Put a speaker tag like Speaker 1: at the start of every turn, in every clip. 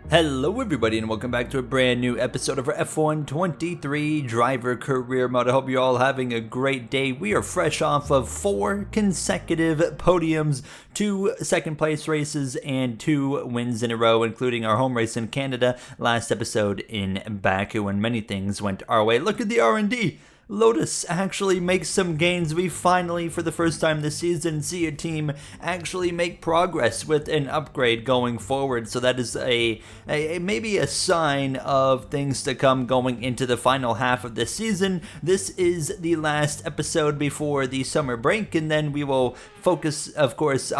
Speaker 1: Hello everybody and welcome back to a brand new episode of our F1 23 driver career mode. I hope you're all having a great day. We are fresh off of 4 consecutive podiums, 2 second place races, and 2 wins in a row, including our home race in Canada last episode in Baku, and many things went our way. Look at the R&D. Lotus actually makes some gains. We finally, for the first time this season, see a team actually make progress with an upgrade going forward. So that is a maybe a sign of things to come going into the final half of this season. This is the last episode before the summer break, and then we will focus, of course,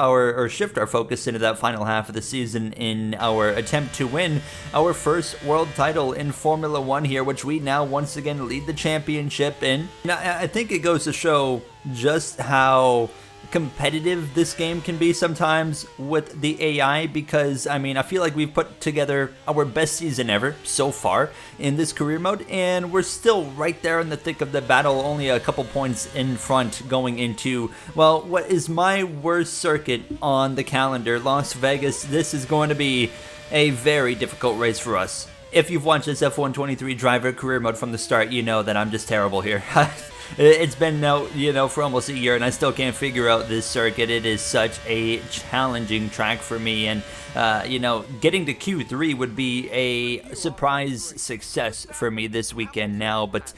Speaker 1: shift our focus into that final half of the season in our attempt to win our first world title in Formula One here, which we now once again lead the championship in. Now, I think it goes to show just how competitive this game can be sometimes with the AI, because I feel like we've put together our best season ever so far in this career mode, and we're still right there in the thick of the battle, only a couple points in front going into, well, what is my worst circuit on the calendar, Las Vegas. This is going to be a very difficult race for us. If you've watched this F1 23 driver career mode from the start, you know that I'm just terrible here. It's been now, for almost a year, and I still can't figure out this circuit. It is such a challenging track for me, and getting to Q3 would be a surprise success for me this weekend now. But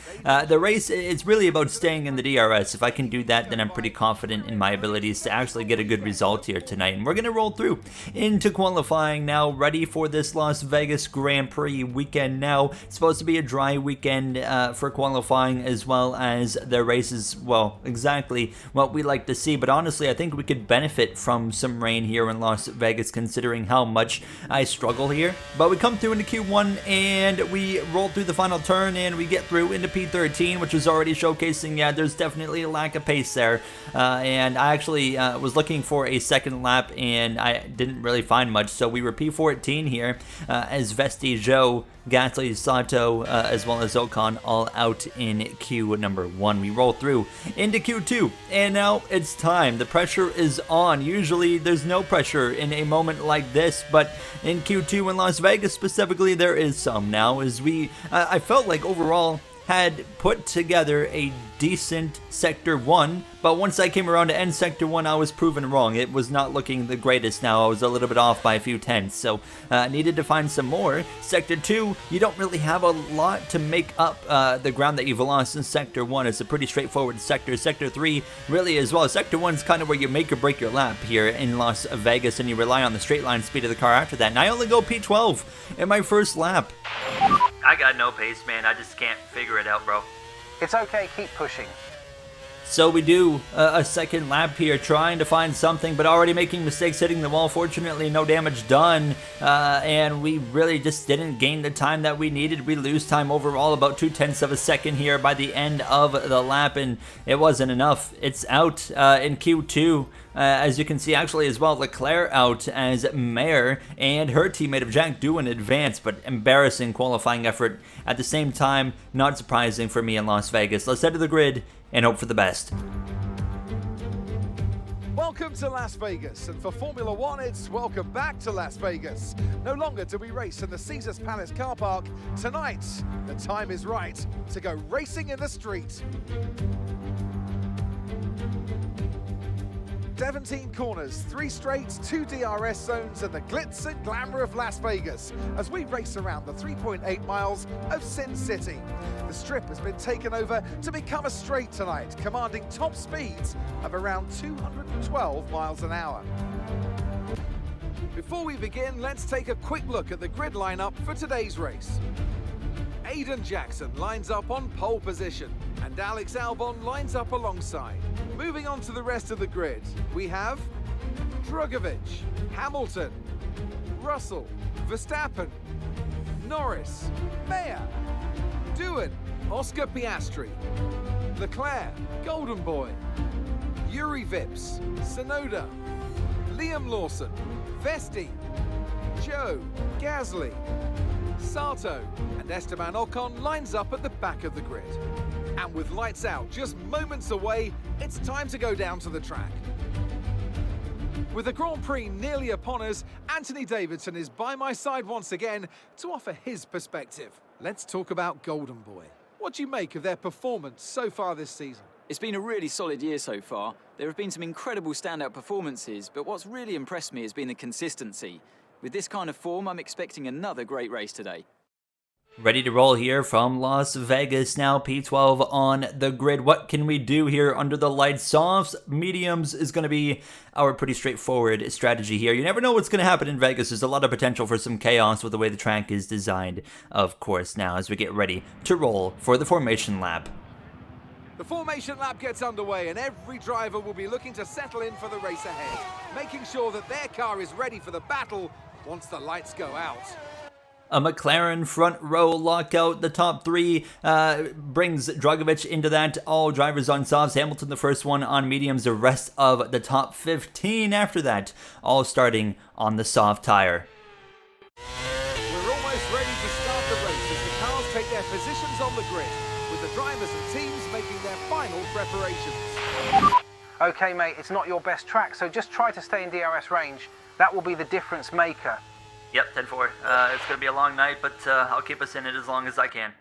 Speaker 1: the race, it's really about staying in the DRS. If I can do that, then I'm pretty confident in my abilities to actually get a good result here tonight. And we're going to roll through into qualifying now, ready for this Las Vegas Grand Prix weekend now. It's supposed to be a dry weekend for qualifying, as well as the races, well, exactly what we like to see. But honestly, I think we could benefit from some rain here in Las Vegas, considering how much I struggle here. But we come through into Q1 and we roll through the final turn and we get through into P13, which is already showcasing, yeah, there's definitely a lack of pace there. And I actually was looking for a second lap and I didn't really find much. So we were P14 here as Vesti, Joe, Gasly, Sato, as well as Ocon all out in Q number 1. We roll through into Q2, and now it's time. The pressure is on. Usually there's no pressure in a moment like this, but in Q2 in Las Vegas specifically, there is some now, as I felt like overall had put together a decent Sector 1, but once I came around to end Sector 1, I was proven wrong. It was not looking the greatest now. I was a little bit off by a few tenths, so needed to find some more. Sector 2, you don't really have a lot to make up the ground that you've lost in Sector 1. It's a pretty straightforward sector. Sector 3 really as well. Sector 1 is kind of where you make or break your lap here in Las Vegas, and you rely on the straight line speed of the car after that. And I only go P12 in my first lap. I got no pace, man. I just can't figure it out, bro.
Speaker 2: It's okay, keep pushing.
Speaker 1: So we do a second lap here, trying to find something, but already making mistakes, hitting the wall. Fortunately, no damage done, and we really just didn't gain the time that we needed. We lose time overall, about 0.2 of a second here by the end of the lap, and it wasn't enough. It's out in Q2. As you can see, actually, as well, Leclerc out as Mayer and her teammate of Jack do an advance, but embarrassing qualifying effort at the same time. Not surprising for me in Las Vegas. Let's head to the grid and hope for the best.
Speaker 3: Welcome to Las Vegas, and for Formula One, it's welcome back to Las Vegas. No longer do we race in the Caesars Palace car park. Tonight, the time is right to go racing in the street. 17 corners, 3 straights, 2 DRS zones, and the glitz and glamour of Las Vegas as we race around the 3.8 miles of Sin City. The strip has been taken over to become a straight tonight, commanding top speeds of around 212 miles an hour. Before we begin, let's take a quick look at the grid lineup for today's race. Aiden Jackson lines up on pole position, and Alex Albon lines up alongside. Moving on to the rest of the grid, we have Drugovich, Hamilton, Russell, Verstappen, Norris, Mayer, Doohan, Oscar Piastri, Leclerc, Golden Boy, Yuri Vips, Sonoda, Liam Lawson, Vesti, Joe, Gasly, Sato, and Esteban Ocon lines up at the back of the grid. And with lights out just moments away, it's time to go down to the track. With the Grand Prix nearly upon us, Anthony Davidson is by my side once again to offer his perspective. Let's talk about Golden Boy. What do you make of their performance so far this season?
Speaker 4: It's been a really solid year so far. There have been some incredible standout performances, but what's really impressed me has been the consistency. With this kind of form, I'm expecting another great race today.
Speaker 1: Ready to roll here from Las Vegas now, P12 on the grid. What can we do here under the lights? Softs, mediums is going to be our pretty straightforward strategy here. You never know what's going to happen in Vegas. There's a lot of potential for some chaos with the way the track is designed, of course, now as we get ready to roll for the formation lap.
Speaker 3: The formation lap gets underway and every driver will be looking to settle in for the race ahead, making sure that their car is ready for the battle once the lights go out.
Speaker 1: A McLaren front row lockout. The top three brings Dragovic into that. All drivers on softs. Hamilton the first one on mediums. The rest of the top 15 after that. All starting on the soft tire.
Speaker 3: We're almost ready to start the race as the cars take their positions on the grid, with the drivers and teams making their final preparations.
Speaker 2: Okay, mate, it's not your best track, so just try to stay in DRS range. That will be the difference maker.
Speaker 1: Yep, 10-4. It's going to be a long night, but I'll keep us in it as long as I can.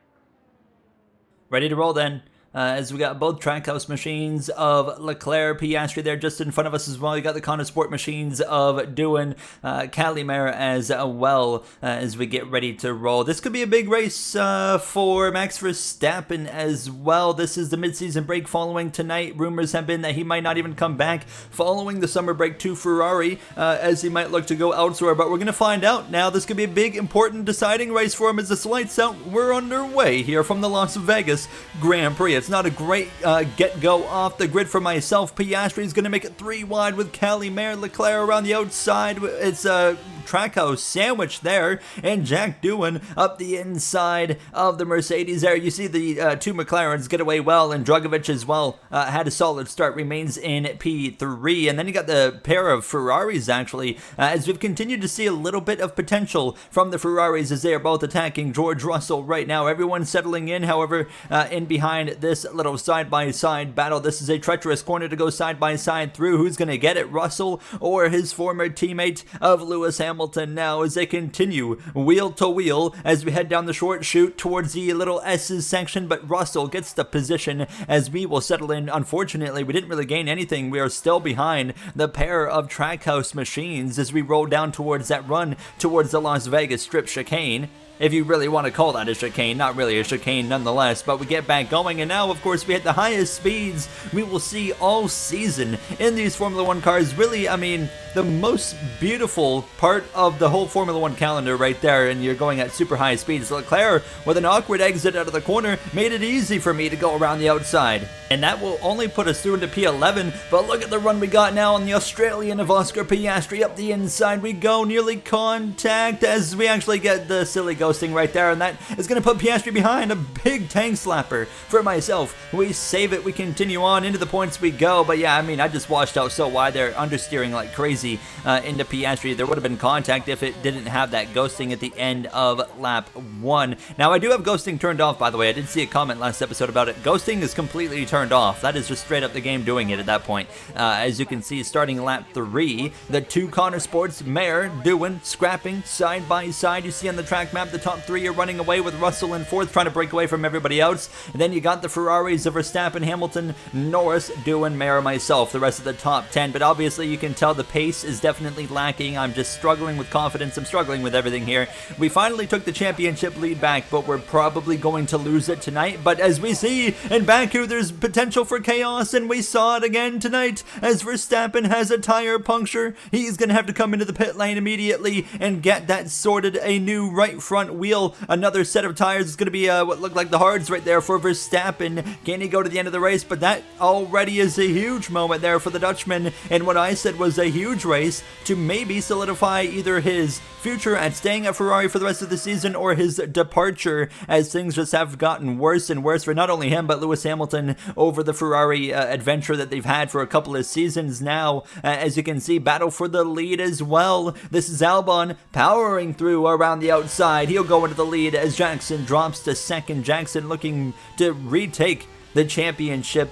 Speaker 1: Ready to roll then. As we got both Trackhouse machines of Leclerc, Piastri there just in front of us as well. You got the Conda Sport machines of Doohan, Calimere as well as we get ready to roll. This could be a big race for Max Verstappen as well. This is the mid-season break following tonight. Rumors have been that he might not even come back following the summer break to Ferrari as he might look to go elsewhere. But we're going to find out now. This could be a big, important, deciding race for him as the lights out. We're underway here from the Las Vegas Grand Prix. It's not a great get-go off the grid for myself. Piastri is going to make it 3 wide with Calimere. Leclerc around the outside. It's a Trackhouse sandwich there. And Jack Doohan up the inside of the Mercedes there. You see the two McLarens get away well, and Dragovic as well had a solid start, remains in P3. And then you got the pair of Ferraris actually, as we've continued to see a little bit of potential from the Ferraris as they are both attacking George Russell right now. Everyone's settling in, however, in behind this little side-by-side battle. This is a treacherous corner to go side-by-side through. Who's going to get it, Russell or his former teammate of Lewis Hamilton now as they continue wheel to wheel as we head down the short chute towards the little S's section, but Russell gets the position as we will settle in. Unfortunately, we didn't really gain anything. We are still behind the pair of Trackhouse machines as we roll down towards that run towards the Las Vegas Strip chicane. If you really want to call that a chicane, not really a chicane nonetheless, but we get back going, and now, of course, we hit the highest speeds we will see all season in these Formula 1 cars. Really, I mean, the most beautiful part of the whole Formula 1 calendar right there, and you're going at super high speeds. Leclerc, with an awkward exit out of the corner, made it easy for me to go around the outside. And that will only put us through into P11, but look at the run we got now on the Australian of Oscar Piastri. Up the inside we go, nearly contact as we actually get the silly ghosting right there, and that is going to put Piastri behind. A big tank slapper for myself. We save it, we continue on, into the points we go, but yeah, I mean, I just washed out so wide there, understeering like crazy into Piastri. There would have been contact if it didn't have that ghosting at the end of lap 1. Now, I do have ghosting turned off, by the way. I did see a comment last episode about it. Ghosting is completely turned off. That is just straight up the game doing it at that point. As you can see, starting lap 3, the two Conda Sports, Mare, Doohan, scrapping side by side. You see on the track map, the top 3 are running away with Russell in 4th, trying to break away from everybody else. And then you got the Ferraris of Verstappen, Hamilton, Norris, Doohan, Mare, myself, the rest of the top 10. But obviously, you can tell the pace is definitely lacking. I'm just struggling with confidence. I'm struggling with everything here. We finally took the championship lead back, but we're probably going to lose it tonight. But as we see in Baku, there's potential for chaos, and we saw it again tonight as Verstappen has a tire puncture. He's going to have to come into the pit lane immediately and get that sorted. A new right front wheel, another set of tires is going to be what looked like the hards right there for Verstappen. Can he go to the end of the race? But that already is a huge moment there for the Dutchman, and what I said was a huge race to maybe solidify either his future at staying at Ferrari for the rest of the season or his departure, as things just have gotten worse and worse for not only him but Lewis Hamilton over the Ferrari adventure that they've had for a couple of seasons now. As you can see, battle for the lead as well. This is Albon powering through around the outside. He'll go into the lead as Jackson drops to second. Jackson looking to retake the championship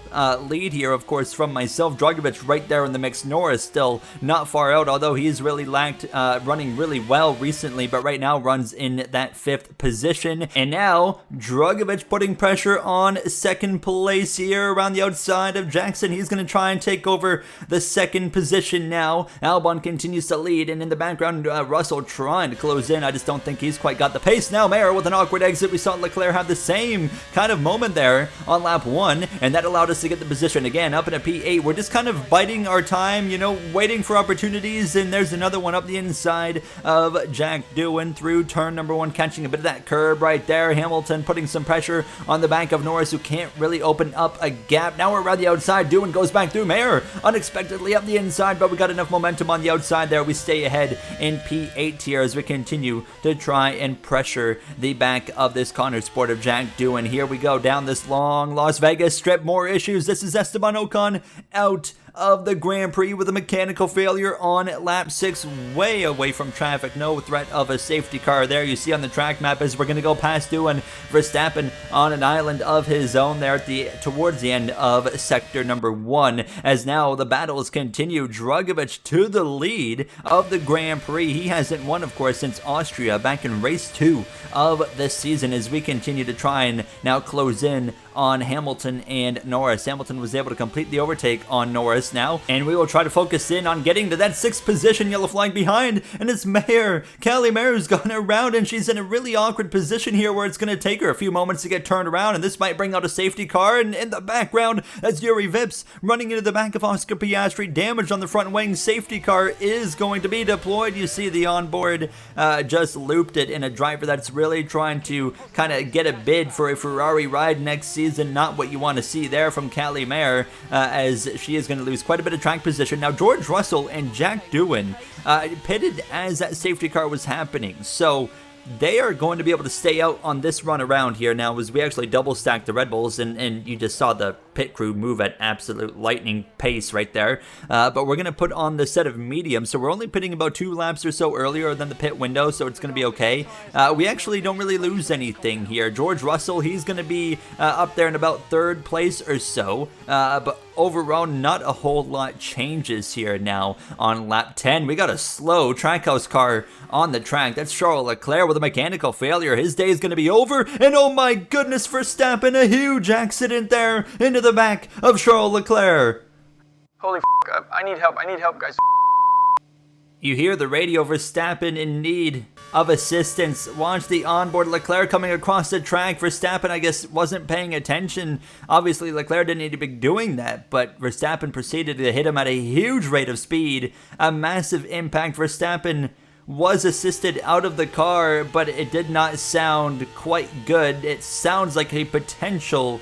Speaker 1: lead here, of course, from myself. Drugovich right there in the mix. Norris still not far out, although he's really lacked running really well recently, but right now runs in that 5th position. And now Drugovich putting pressure on 2nd place here around the outside of Jackson. He's going to try and take over the 2nd position now. Albon continues to lead, and in the background, Russell trying to close in. I just don't think he's quite got the pace. Now Mayer with an awkward exit. We saw Leclerc have the same kind of moment there on lap 1, and that allowed us to get the position again up in a P8. We're just kind of biding our time, you know, waiting for opportunities, and there's another one up the inside of Jack Doohan through turn number 1, catching a bit of that curb right there. Hamilton putting some pressure on the back of Norris, who can't really open up a gap. Now we're around the outside. Doohan goes back through. Mayer unexpectedly up the inside, but we got enough momentum on the outside there. We stay ahead in P8 here as we continue to try and pressure the back of this Connor Sport of Jack Doohan. Here we go down this long Las Vegas strip. More issues. This is Esteban Ocon out of the Grand Prix with a mechanical failure on lap 6, way away from traffic. No threat of a safety car there. You see on the track map as we're going to go past Doohan, Verstappen on an island of his own there at towards the end of sector number 1, as now the battles continue. Drugovich to the lead of the Grand Prix. He hasn't won, of course, since Austria back in race 2 of this season, as we continue to try and now close in on Hamilton and Norris. Hamilton was able to complete the overtake on Norris now, and we will try to focus in on getting to that 6th position. Yellow flag behind, and it's Mayer. Callie Mayer's gone around, and she's in a really awkward position here where it's going to take her a few moments to get turned around, and this might bring out a safety car. And in the background, as Yuri Vips running into the back of Oscar Piastri, damage on the front wing. Safety car is going to be deployed. You see the onboard just looped it, in a driver that's really trying to kind of get a bid for a Ferrari ride next season. Not what you want to see there from Callie Mayer, as she is going to lose quite a bit of track position. Now George Russell and Jack Doohan pitted as that safety car was happening, so they are going to be able to stay out on this run around here now, as we actually double stacked the Red Bulls, and you just saw the pit crew move at absolute lightning pace right there. But we're going to put on the set of medium, so we're only pitting about 2 laps or so earlier than the pit window, so it's going to be okay. We actually don't really lose anything here. George Russell, he's going to be up there in about 3rd place or so, but overall, not a whole lot changes here now on lap 10. We got a slow Trackhouse car on the track. That's Charles Leclerc with a mechanical failure. His day is going to be over, and oh my goodness, Verstappen, a huge accident there into the back of Charles Leclerc.
Speaker 2: Holy f***, I need help, guys.
Speaker 1: You hear the radio. Verstappen in need of assistance. Watch the onboard. Leclerc coming across the track. Verstappen, I guess, wasn't paying attention. Obviously, Leclerc didn't need to be doing that, but Verstappen proceeded to hit him at a huge rate of speed. A massive impact. Verstappen was assisted out of the car, but it did not sound quite good. It sounds like a potential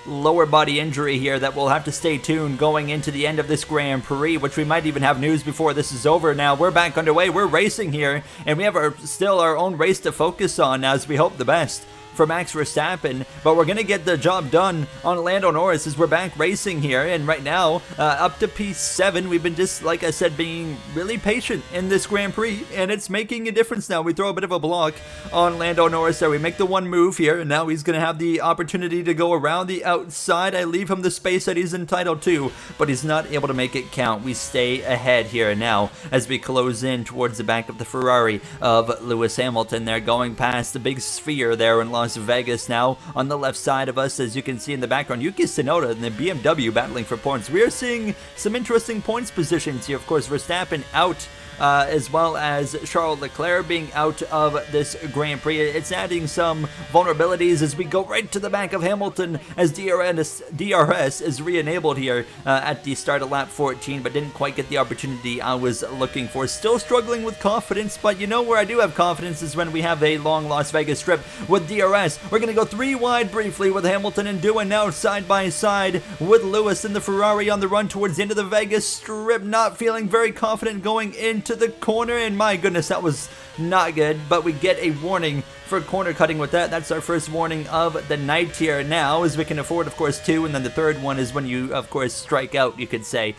Speaker 1: lower body injury here that we'll have to stay tuned going into the end of this Grand Prix, which we might even have news before this is over. Now we're back underway. We're racing here, and we have still our own race to focus on as we hope the best for Max Verstappen, but we're going to get the job done on Lando Norris as we're back racing here. And right now, up to P7, we've been just, like I said, being really patient in this Grand Prix, and it's making a difference now. We throw a bit of a block on Lando Norris there. We make the one move here, and now he's going to have the opportunity to go around the outside. I leave him the space that he's entitled to, but he's not able to make it count. We stay ahead here now as we close in towards the back of the Ferrari of Lewis Hamilton there, going past the big sphere there in Las Vegas. Now on the left side of us, as you can see in the background, Yuki Tsunoda and the BMW battling for points. We are seeing some interesting points positions here. Of course, Verstappen out, as well as Charles Leclerc being out of this Grand Prix. It's adding some vulnerabilities as we go right to the back of Hamilton, as DRS is re-enabled here at the start of lap 14, but didn't quite get the opportunity I was looking for. Still struggling with confidence, but you know where I do have confidence is when we have a long Las Vegas strip with DRS. We're going to go 3 wide briefly with Hamilton and Doohan now side by side with Lewis and the Ferrari on the run towards the end of the Vegas strip. Not feeling very confident going into the corner, and my goodness, that was not good, but we get a warning for corner cutting with that. That's our first warning of the night here now, as we can afford, of course, 2, and then the third one is when you, of course, strike out, you could say.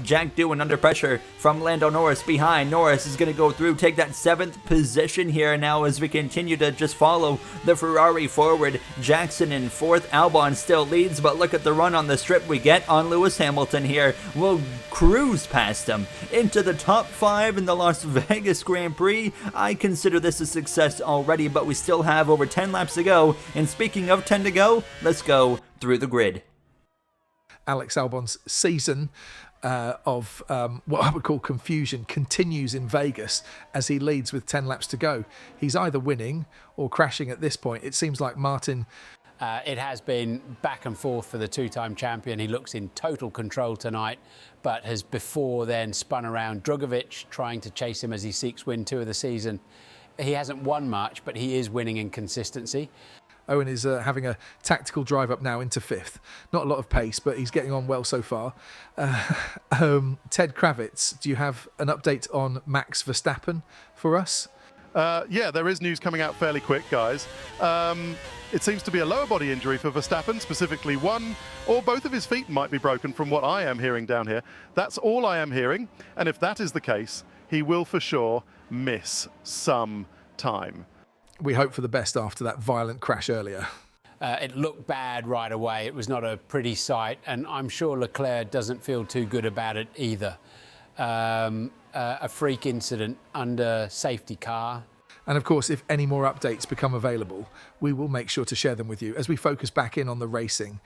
Speaker 1: Jack Doohan under pressure from Lando Norris behind. Norris is going to go through, take that 7th position here now as we continue to just follow the Ferrari forward. Jackson in 4th. Albon still leads, but look at the run on the strip we get on Lewis Hamilton here. We'll cruise past him into the top 5 in the Las Vegas Grand Prix. I consider this a success already, but we still have over 10 laps to go. And speaking of 10 to go, let's go through the grid.
Speaker 5: Alex Albon's season of what I would call confusion continues in Vegas as he leads with 10 laps to go. He's either winning or crashing at this point. It seems like Martin...
Speaker 6: It has been back and forth for the two-time champion. He looks in total control tonight, but has before then spun around Drugovich, trying to chase him as he seeks win 2 of the season. He hasn't won much, but he is winning in consistency.
Speaker 5: Owen is having a tactical drive up now into 5th. Not a lot of pace, but he's getting on well so far. Ted Kravitz, do you have an update on Max Verstappen for us?
Speaker 7: Yeah, there is news coming out fairly quick, guys. It seems to be a lower body injury for Verstappen, specifically one or both of his feet might be broken from what I am hearing down here. That's all I am hearing, and if that is the case, he will for sure miss some time.
Speaker 5: We hope for the best after that violent crash earlier.
Speaker 6: It looked bad right away. It was not a pretty sight, and I'm sure Leclerc doesn't feel too good about it either. A freak incident under safety car.
Speaker 5: And of course, if any more updates become available, we will make sure to share them with you as we focus back in on the racing.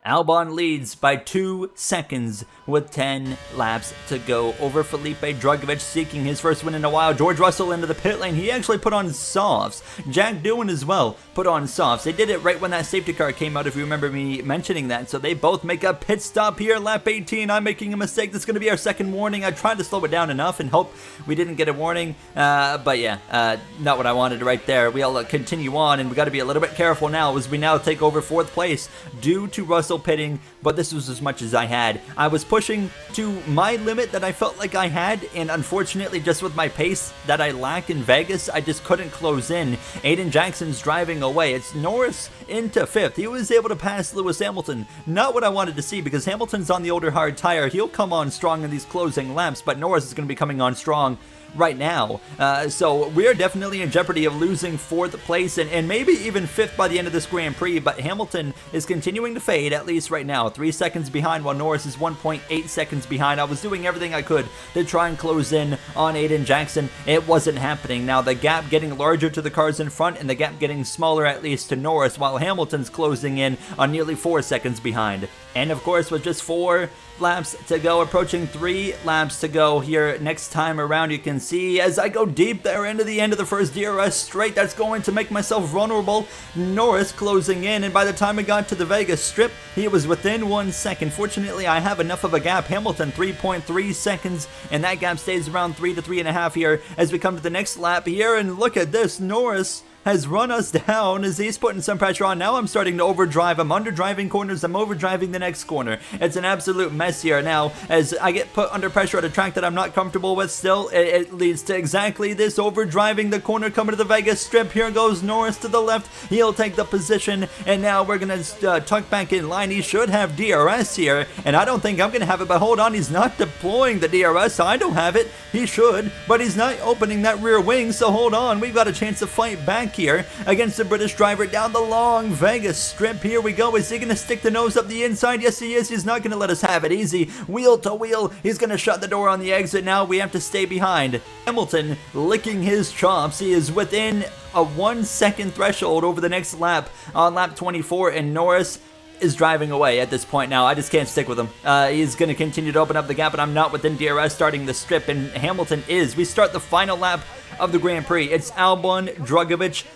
Speaker 1: Albon leads by 2 seconds with 10 laps to go over Felipe Drugovich, seeking his first win in a while. George Russell into the pit lane. He actually put on softs. Jack Doohan as well put on softs. They did it right when that safety car came out, if you remember me mentioning that. So they both make a pit stop here. Lap 18, I'm making a mistake. This is going to be our second warning. I tried to slow it down enough and hope we didn't get a warning. But yeah, not what I wanted right there. We'll continue on, and we got to be a little bit careful now as we now take over 4th place due to Russell pitting, but this was as much as I had. I was pushing to my limit that I felt like I had, and unfortunately, just with my pace that I lack in Vegas, I just couldn't close in. Aiden Jackson's driving away. It's Norris into 5th. He was able to pass Lewis Hamilton. Not what I wanted to see, because Hamilton's on the older hard tire. He'll come on strong in these closing laps, but Norris is going to be coming on strong right now. So we are definitely in jeopardy of losing 4th place and maybe even 5th by the end of this Grand Prix, but Hamilton is continuing to fade, at least right now. 3 seconds behind, while Norris is 1.8 seconds behind. I was doing everything I could to try and close in on Aiden Jackson. It wasn't happening. Now the gap getting larger to the cars in front, and the gap getting smaller at least to Norris, while Hamilton's closing in on nearly 4 seconds behind. And of course, with just 4 laps to go, approaching 3 laps to go here next time around, you can see as I go deep there into the end of the first DRS straight, that's going to make myself vulnerable. Norris closing in, and by the time I got to the Vegas strip, he was within 1 second. Fortunately, I have enough of a gap. Hamilton 3.3 seconds, and that gap stays around 3 to 3.5 here as we come to the next lap here, and look at this. Norris has run us down as he's putting some pressure on. Now I'm starting to overdrive. I'm underdriving corners. I'm overdriving the next corner. It's an absolute mess here now as I get put under pressure at a track that I'm not comfortable with still. It leads to exactly this, overdriving the corner coming to the Vegas strip. Here goes Norris to the left. He'll take the position, and now we're going to tuck back in line. He should have DRS here, and I don't think I'm going to have it, but hold on. He's not deploying the DRS. I don't have it. He should, but he's not opening that rear wing, so hold on. We've got a chance to fight back here against the British driver down the long Vegas strip. Here we go. Is he going to stick the nose up the inside? Yes, he is. He's not going to let us have it easy. Wheel to wheel. He's going to shut the door on the exit now. We have to stay behind. Hamilton licking his chops. He is within a 1 second threshold over the next lap on lap 24, and Norris is driving away at this point now. I just can't stick with him. He's going to continue to open up the gap, but I'm not within DRS starting the strip, and Hamilton is. We start the final lap of the Grand Prix. It's Albon, Drugovich,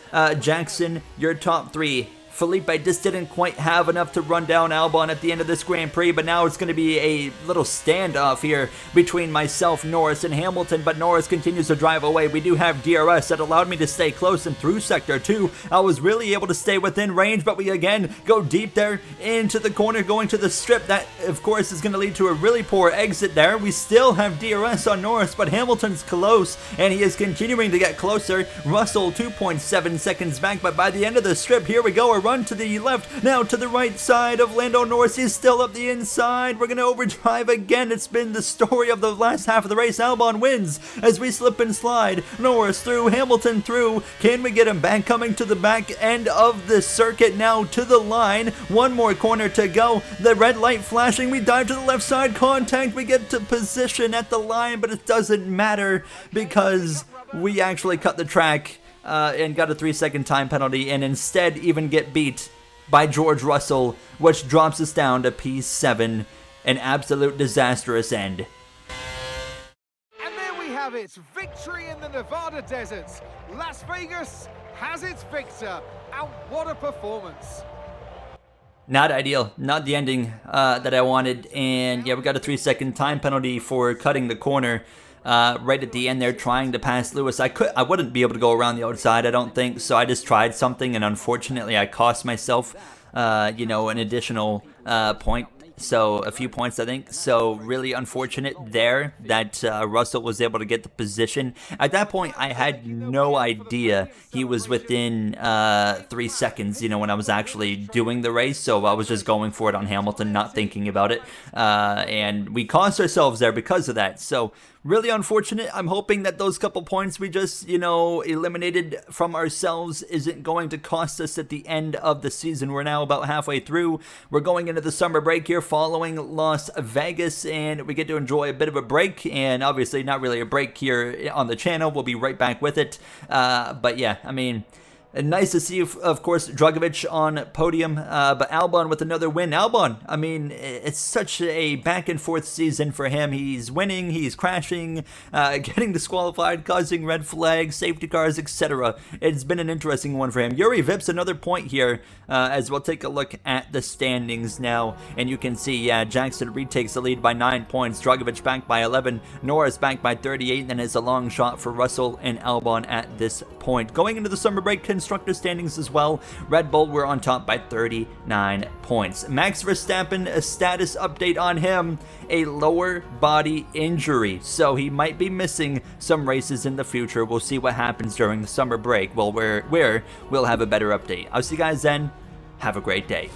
Speaker 1: Jackson, your top 3. Felipe just didn't quite have enough to run down Albon at the end of this Grand Prix, but now it's going to be a little standoff here between myself, Norris, and Hamilton, but Norris continues to drive away. We do have DRS that allowed me to stay close and through Sector 2. I was really able to stay within range, but we again go deep there into the corner, going to the strip. That, of course, is going to lead to a really poor exit there. We still have DRS on Norris, but Hamilton's close, and he is continuing to get closer. Russell 2.7 seconds back, but by the end of the strip, here we go, a run to the left, now to the right side of Lando Norris. He's still up the inside. We're going to overdrive again. It's been the story of the last half of the race. Albon wins as we slip and slide. Norris through, Hamilton through. Can we get him back? Coming to the back end of the circuit now to the line. One more corner to go. The red light flashing. We dive to the left side. Contact. We get to position at the line, but it doesn't matter because we actually cut the track and got a 3-second time penalty, and instead even get beat by George Russell, which drops us down to P7, an absolute disastrous end.
Speaker 3: And there we have it, victory in the Nevada deserts. Las Vegas has its victor, and what a performance.
Speaker 1: Not ideal, not the ending that I wanted, and yeah, we got a 3-second time penalty for cutting the corner. Right at the end there, trying to pass Lewis. I wouldn't be able to go around the outside, I don't think, so I just tried something, and unfortunately I cost myself, an additional point. So a few points, I think. So really unfortunate there that Russell was able to get the position. At that point, I had no idea he was within 3 seconds, when I was actually doing the race. So I was just going for it on Hamilton, not thinking about it. And we cost ourselves there because of that. So really unfortunate. I'm hoping that those couple points we just, eliminated from ourselves isn't going to cost us at the end of the season. We're now about halfway through. We're going into the summer break here following Las Vegas, and we get to enjoy a bit of a break, and obviously not really a break here on the channel. We'll be right back with it. But yeah, and nice to see, of course, Drugovich on podium, but Albon with another win. Albon, it's such a back-and-forth season for him. He's winning, he's crashing, getting disqualified, causing red flags, safety cars, etc. It's been an interesting one for him. Yuri Vips another point here, as we'll take a look at the standings now, and you can see, Jackson retakes the lead by 9 points, Drugovich back by 11, Norris back by 38, and it's a long shot for Russell and Albon at this point. Going into the summer break, constructor standings as well. Red Bull were on top by 39 points. Max Verstappen, a status update on him, a lower body injury, so he might be missing some races in the future. We'll see what happens during the summer break. Well, where we'll have a better update. I'll see you guys then. Have a great day.